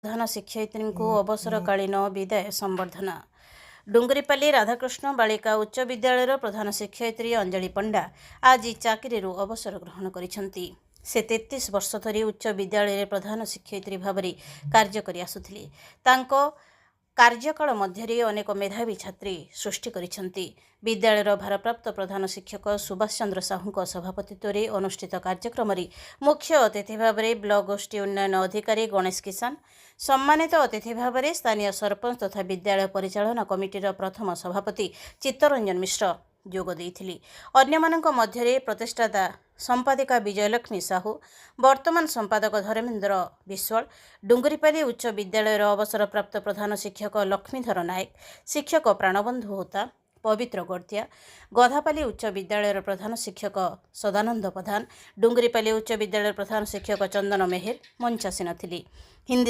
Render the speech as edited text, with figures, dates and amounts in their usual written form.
प्रधान शिक्षयित्री को अवसरकालीन विदाय संबर्धना। डुंगरीपाली राधाकृष्ण बालिका उच्च विद्यालय प्रधान शिक्षयित्री अंजलि पंडा आज चाकरी अवसर ग्रहण करिसेंती। से 33 वर्ष धरी उच्च विद्यालय प्रधान शिक्षयित्री भाव कार्य करि आसुथिले। तांको कार्यकाल मध्य अनेक मेधावी छात्री सृष्टि करिसेंती। विद्यालयर भारप्राप्त प्रधान शिक्षक सुभाष चंद्र साहू सभापतित्व अनुष्ठित कार्यक्रम मुख्य अतिथि भाव ब्लॉक गोष्ठी उन्नयन अधिकारी गणेश किसान, सम्मानित अतिथि भाव स्थानीय सरपंच तथा विद्यालय परिचालना कमिटीर प्रथम सभापति चित्तरंजन मिश्र जोग देइथिले। अन्यमानक मध्यरे प्रतिष्ठाता संपादिका विजयलक्ष्मी साहू, वर्तमान संपादक धर्मेन्द्र विश्वाल, डुंगरीपाली उच्च विद्यालयर अवसरप्राप्त प्रधान शिक्षक लक्ष्मीधर नायक, शिक्षक प्राणबंधु होता, पवित्र गोर्तिया, गधापाली उच्च विद्यालयर प्रधान शिक्षक सदानंद प्रधान, डुंगरीपाली उच्च विद्यालयर प्रधान शिक्षक चंदन मेहेर मंचासीन थिले। हिंदी